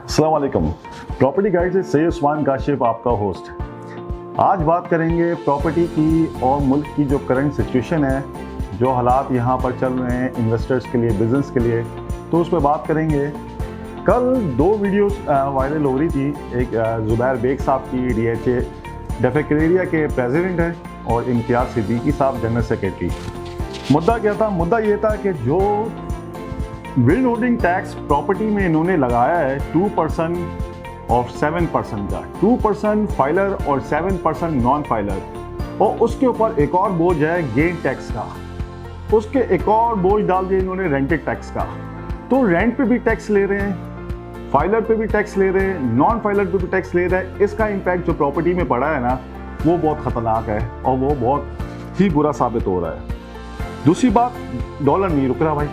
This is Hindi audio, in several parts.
अस्सलाम वालेकुम। प्रॉपर्टी गाइड से सैयद उस्मान काशिफ आपका होस्ट। आज बात करेंगे प्रॉपर्टी की और मुल्क की जो करंट सिचुएशन है, जो हालात यहाँ पर चल रहे हैं इन्वेस्टर्स के लिए, बिजनेस के लिए, तो उस पर बात करेंगे। कल दो वीडियोस वायरल हो रही थी। एक ज़ुबैर बेग साहब की, DHA डेफेक्रेरिया के प्रेसिडेंट हैं, और इम्तियाज़ सिद्दीकी साहब जनरल सेक्रेटरी। मुद्दा क्या था? मुद्दा ये था कि जो बिल्ड होल्डिंग टैक्स प्रॉपर्टी में इन्होंने लगाया है 2% और 7% का, 2% फाइलर और 7% नॉन फाइलर, और उसके ऊपर एक और बोझ है गेन टैक्स का, उसके एक और बोझ डाल दिया इन्होंने रेंटेड टैक्स का। तो रेंट पे भी टैक्स ले रहे हैं, फाइलर पे भी टैक्स ले रहे हैं, नॉन फाइलर पे भी टैक्स ले रहे हैं। इसका इम्पैक्ट जो प्रॉपर्टी में पड़ा है ना, वो बहुत ख़तरनाक है और वो बहुत ही बुरा साबित हो रहा है। दूसरी बात, डॉलर नहीं रुक रहा भाई।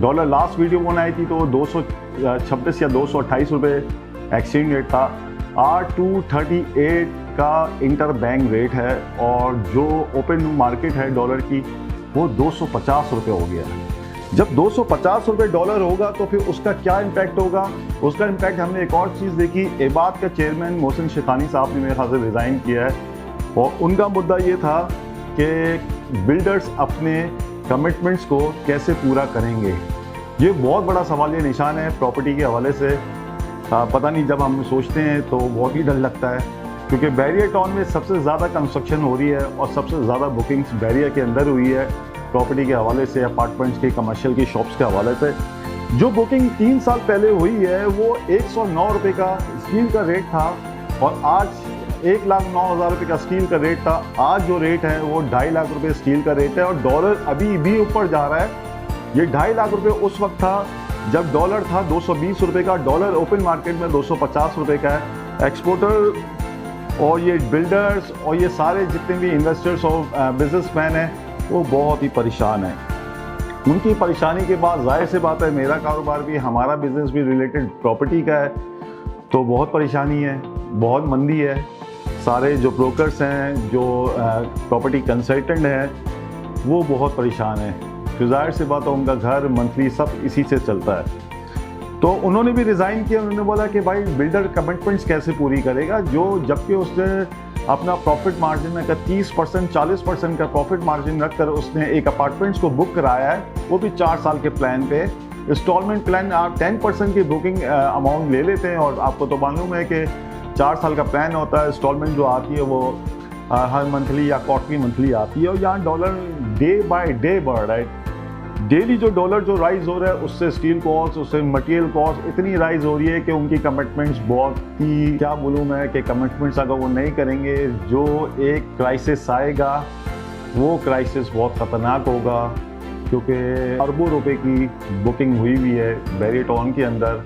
डॉलर लास्ट वीडियो में आई थी तो 226 या 228 रुपये एक्सचेंज रेट था। R238 का इंटर बैंक रेट है, और जो ओपन मार्केट है डॉलर की वो 250 रुपये हो गया है। जब 250 रुपये डॉलर होगा तो फिर उसका क्या इम्पैक्ट होगा? उसका इम्पैक्ट हमने एक और चीज़ देखी। एबाद का चेयरमैन मोहसिन शेखानी साहब ने मेरे ख्याल से रिज़ाइन किया है, और उनका मुद्दा ये था कि बिल्डर्स अपने कमिटमेंट्स को कैसे पूरा करेंगे। ये बहुत बड़ा सवाल ये निशान है प्रॉपर्टी के हवाले से। पता नहीं, जब हम सोचते हैं तो बहुत ही डर लगता है, क्योंकि बैरियर टाउन में सबसे ज़्यादा कंस्ट्रक्शन हो रही है और सबसे ज़्यादा बुकिंग्स बैरियर के अंदर हुई है प्रॉपर्टी के हवाले से, अपार्टमेंट्स की, कमर्शियल की, शॉप्स के हवाले से। जो बुकिंग 3 साल पहले हुई है वो 109 रुपये का स्टील का रेट था, और आज 1,09,000 रुपये का स्टील का रेट था। आज जो रेट है वो 2.5 लाख रुपये स्टील का रेट है, और डॉलर अभी भी ऊपर जा रहा है। ये 2.5 लाख रुपये उस वक्त था जब डॉलर था 220 रुपये का। डॉलर ओपन मार्केट में 250 रुपये का है। एक्सपोर्टर और ये बिल्डर्स और ये सारे जितने भी इन्वेस्टर्स और बिजनेसमैन हैं वो बहुत ही परेशान हैं। उनकी परेशानी के बाद जाहिर सी बात है, मेरा कारोबार भी, हमारा बिजनेस भी रिलेटेड प्रॉपर्टी का है, तो बहुत परेशानी है, बहुत मंदी है। सारे जो ब्रोकर्स हैं, जो प्रॉपर्टी कंसल्टेंट हैं, वो बहुत परेशान हैं। जाहिर सी बात है, उनका घर, मंथली सब इसी से चलता है। तो उन्होंने भी रिज़ाइन किया। उन्होंने बोला कि भाई बिल्डर कमिटमेंट्स कैसे पूरी करेगा, जो जबकि उसने अपना प्रॉफिट मार्जिन अगर 30% 40% का प्रॉफिट मार्जिन रखकर उसने एक अपार्टमेंट्स को बुक कराया है, वो भी 4 साल के प्लान पे। इंस्टॉलमेंट प्लान आप 10% की बुकिंग अमाउंट ले लेते हैं, और आपको तो मालूम है कि 4 साल का प्लान होता है। इंस्टॉलमेंट जो आती है वो हर मंथली या क्वार्टरली मंथली आती है, और यहाँ डॉलर डे बाय डे बढ़ रहा है। डेली जो डॉलर जो राइज हो रहा है, उससे स्टील कॉस्ट, उससे मटेरियल कॉस्ट इतनी राइज हो रही है कि उनकी कमिटमेंट्स बहुत ही, क्या बोलूँ मैं, कि कमिटमेंट्स अगर वो नहीं करेंगे, जो एक क्राइसिस आएगा वो क्राइसिस बहुत ख़तरनाक होगा, क्योंकि अरबों रुपए की बुकिंग हुई हुई है बैरियर टाउन के अंदर,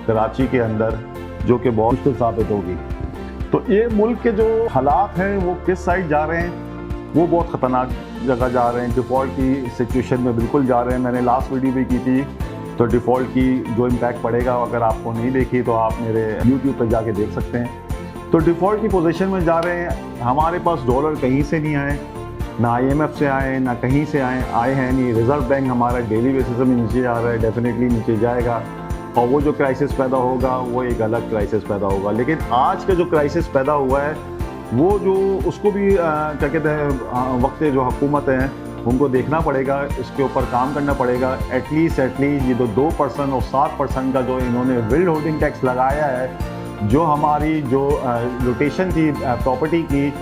कराची के अंदर, जो कि बहुत मुश्किल साबित होगी। तो ये मुल्क के जो हालात हैं वो किस साइड जा रहे हैं, वो बहुत ख़तरनाक जगह जा रहे हैं। डिफ़ॉल्ट की सिचुएशन में बिल्कुल जा रहे हैं। मैंने लास्ट वीडियो भी की थी, तो डिफ़ॉल्ट की जो इम्पैक्ट पड़ेगा, अगर आपको नहीं देखी तो आप मेरे YouTube पर जाके देख सकते हैं। तो डिफ़ॉल्ट की पोजीशन में जा रहे हैं। हमारे पास डॉलर कहीं से नहीं आए, ना IMF से आए, ना कहीं से आए हैं नहीं। रिज़र्व बैंक हमारा डेली बेसिस में नीचे आ रहा है, डेफिनेटली नीचे जाएगा, और वो जो क्राइसिस पैदा होगा वो एक अलग क्राइसिस पैदा होगा। लेकिन आज का जो क्राइसिस पैदा हुआ है वो जो उसको भी क्या कहते हैं, वक्त जो हुकूमत हैं उनको देखना पड़ेगा, इसके ऊपर काम करना पड़ेगा। एटलीस्ट ये जो 2% और 7% का जो इन्होंने बिल्ड होल्डिंग टैक्स लगाया है, जो हमारी जो रोटेशन थी प्रॉपर्टी की,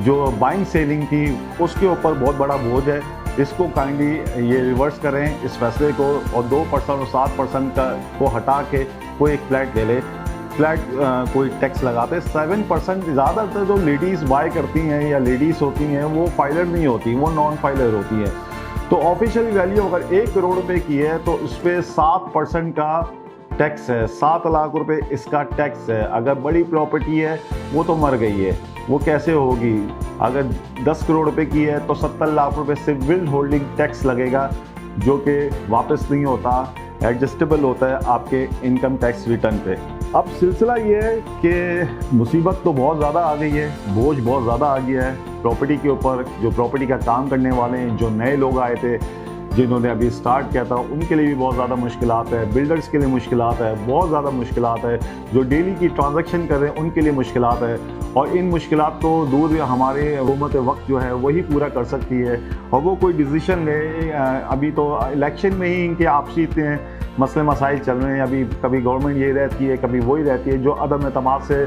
जो बाइंग सेलिंग थी, उसके ऊपर बहुत बड़ा बोझ है। इसको काइंडली ये रिवर्स करें इस फैसले को, और 2% और 7% का को हटा के कोई एक फ्लैट ले ले, फ्लैट कोई टैक्स लगाते। 7% ज़्यादातर जो लेडीज़ बाय करती हैं या लेडीज़ होती हैं वो फाइलर नहीं होती, वो नॉन फाइलर होती हैं। तो ऑफिशियल वैल्यू अगर 1 करोड़ रुपए की है तो उस पर 7% का टैक्स है, 7 लाख रुपए इसका टैक्स है। अगर बड़ी प्रॉपर्टी है वो तो मर गई है, वो कैसे होगी? अगर 10 करोड़ रुपए की है तो 70 लाख रुपए सिविल होल्डिंग टैक्स लगेगा, जो कि वापस नहीं होता, एडजस्टेबल होता है आपके इनकम टैक्स रिटर्न पे। अब सिलसिला ये है कि मुसीबत तो बहुत ज़्यादा आ गई है, बोझ बहुत ज़्यादा आ गया है प्रॉपर्टी के ऊपर। जो प्रॉपर्टी का काम करने वाले हैं, जो नए लोग आए थे, जिन्होंने अभी स्टार्ट किया था उनके लिए भी बहुत ज़्यादा मुश्किलात है, बिल्डर्स के लिए मुश्किलात है, बहुत ज़्यादा मुश्किलात है, जो डेली की ट्रांजैक्शन कर रहे हैं उनके लिए मुश्किलात है। और इन मुश्किलात को दूर हमारे हुकूमत वक्त जो है वही पूरा कर सकती है। और वो कोई डिसीजन ले, अभी तो इलेक्शन में ही इनके आपसी इतने मसले मसाइल चल रहे हैं, अभी कभी गवर्नमेंट ये रहती है कभी वही रहती है, जो अदम एतमाद से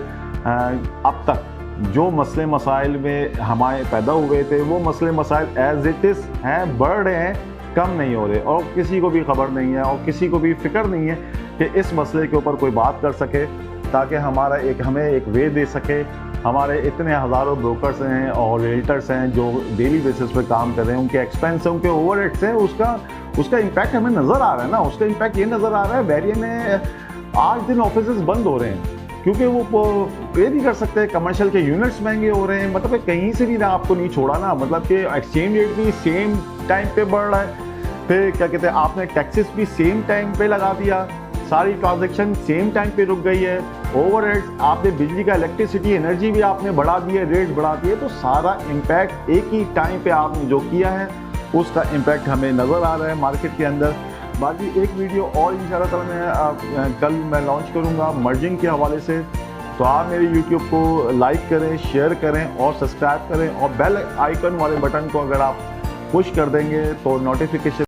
अब तक जो मसले मसाइल में हमारे पैदा हुए थे वो मसले मसाइल एज इट इज़ हैं, बढ़ रहे हैं, कम नहीं हो रहे। और किसी को भी खबर नहीं है और किसी को भी फिक्र नहीं है कि इस मसले के ऊपर कोई बात कर सके, ताकि हमें एक वे दे सके। हमारे इतने हज़ारों ब्रोकर्स हैं और रियल्टर्स हैं जो डेली बेसिस पे काम कर रहे हैं, उनके एक्सपेंस हैं, उनके ओवरहेड्स हैं, उसका इम्पैक्ट हमें नज़र आ रहा है ना। उसका इम्पैक्ट ये नज़र आ रहा है, वेरियन में 8 दिन ऑफिस बंद हो रहे हैं क्योंकि वो पे नहीं कर सकते, कमर्शियल के यूनिट्स महंगे हो रहे हैं। मतलब कहीं से भी ना आपको नहीं छोड़ा ना, मतलब कि एक्सचेंज रेट भी सेम टाइम पे बढ़ रहा है, फिर क्या कहते हैं आपने टैक्सेस भी सेम टाइम पे लगा दिया, सारी ट्रांजैक्शन सेम टाइम पे रुक गई है, ओवरहेड्स आपने बिजली का इलेक्ट्रिसिटी एनर्जी भी आपने बढ़ा दी है, रेट बढ़ा दिए, तो सारा इम्पैक्ट एक ही टाइम पे आपने जो किया है उसका इम्पैक्ट हमें नज़र आ रहा है मार्केट के अंदर। बाकी एक वीडियो और इंशाल्लाह मैं कल लॉन्च करूंगा मर्जिंग के हवाले से, तो आप मेरे YouTube को लाइक करें, शेयर करें और सब्सक्राइब करें, और बेल आइकन वाले बटन को अगर आप पुश कर देंगे तो नोटिफिकेशन